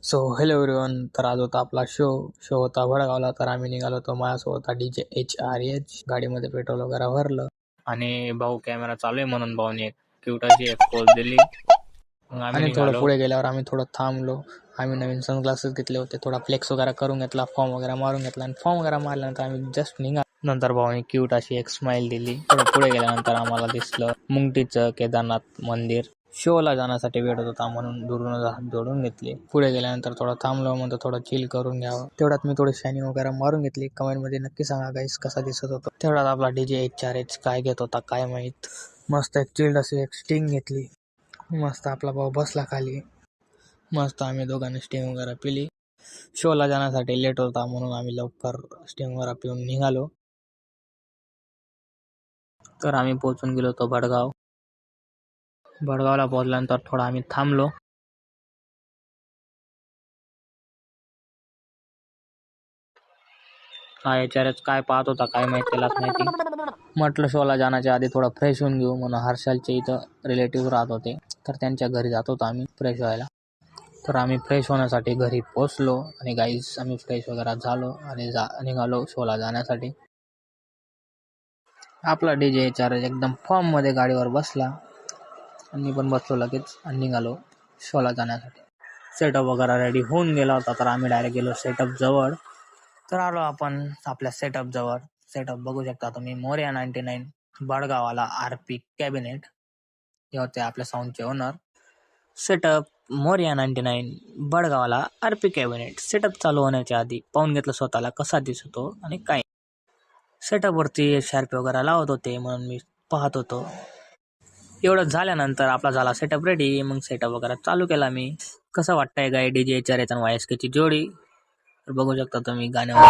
So hello everyone. तर आज होता आपला शो होता भडगावला. तर आम्ही निघालो होतो. माझ्यासोबत होता DJ HRH. गाडीमध्ये पेट्रोल वगैरे भरलं आणि भाऊ कॅमेरा चालू आहे म्हणून भाऊने क्यूटाची एक पोज दिली. मग आम्ही आणि थोडं पुढे गेल्यावर आम्ही थोडं थांबलो. आम्ही नवीन सनग्लासेस घेतले होते. थोडा फ्लेक्स वगैरे करून घेतला, फॉर्म वगैरे मारून घेतला आणि फॉर्म वगैरे मारल्यानंतर आम्ही जस्ट निघा. नंतर भाऊने क्यूट अशी एक स्माइल दिली. थोडं पुढे गेल्यानंतर आम्हाला दिसलं मुंगटीचं केदारनाथ मंदिर. शोला जाण्यासाठी वेळ होता म्हणून दुरूनच हात जोडून घेतले. पुढे गेल्यानंतर थोडं थांबलो, म्हणतो थोडं चिल करून घ्यावं. तेवढ्यात मी थोडी शायनिंग वगैरे मारून घेतली. कमेंटमध्ये नक्की सांगा गाईस कसा दिसत होता. तेवढ्यात आपला DJ HRH काय घेत होता काय माहीत. मस्त एक चिल्ड अशी एक स्टिंग घेतली. मस्त आपला भाऊ बसला खाली. मस्त आम्ही दोघांनी स्टिंग वगैरे पिली. शोला जाण्यासाठी लेट होता म्हणून आम्ही लवकर स्टिंग वगैरे पिऊन निघालो. तर आम्ही पोहोचून गेलो होतो भडगाव. भडगावला पोहोचल्यानंतर थोडा आम्ही थांबलो. HRH काय पाहत होता काय माहिती, त्यालाच माहिती. म्हटलं शोला जाण्याच्या आधी थोडं फ्रेश होऊन घेऊ म्हणून हर्षलचे इथं रिलेटिव्ह राहत होते, तर त्यांच्या घरी जात होतो आम्ही फ्रेश व्हायला. तर आम्ही फ्रेश होण्यासाठी घरी पोचलो आणि गाईज आम्ही फ्रेश वगैरे झालो आणि निघालो शोला जाण्यासाठी. आपला DJ HRH एकदम फॉर्ममध्ये गाडीवर बसला आणि पण बसलो लगेच आणि निघालो शोला जाण्यासाठी. सेटअप वगैरे रेडी होऊन गेला होता, तर आम्ही डायरेक्ट गेलो सेटअप जवळ. तर आलो आपण आपल्या सेटअप जवळ. सेटअप बघू शकता तुम्ही, मोरया 99 बडगावाला RP कॅबिनेट. हे होते आपल्या साऊंडचे ओनर. सेटअप मोरया 99 बडगावाला RP कॅबिनेट. सेटअप चालू होण्याच्या आधी पाहून घेतलं स्वतःला कसा दिसतो आणि काय. सेटअपवरती शार्पी वगैरे लावत होते म्हणून मी पाहत होतो. एवढं झाल्यानंतर आपला झाला सेटअप रेडी. मग सेटअप वगैरे चालू केला मी. कसं वाटतंय गाय DJ HRH आणि YSK ची जोडी. तर बघू शकता तुम्ही गाण्यावर.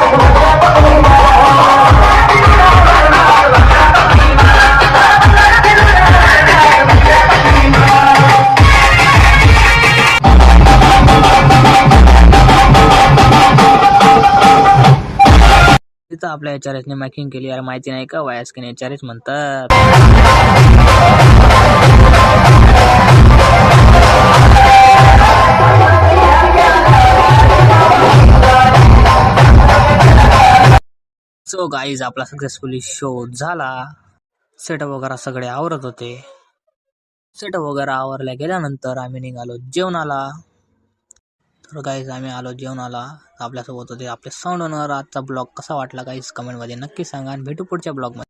तिथं आपल्या HRH ने मॅकिंग केली. यार माहिती नाही का YSK ने HRH म्हणतात. सो गाईज आपला सक्सेसफुली शो झाला. सेटअप वगैरे सगळे आवरत होते. सेटअप वगैरे आवरल्या गेल्यानंतर आम्ही निघालो जेवणाला. तर गाईज आम्ही आलो जेवणाला. आपल्यासोबत होते आपले साऊंड ओनर. आजचा ब्लॉग कसा वाटला गाईज कमेंटमध्ये नक्की सांगा आणि भेटू पुढच्या ब्लॉगमध्ये.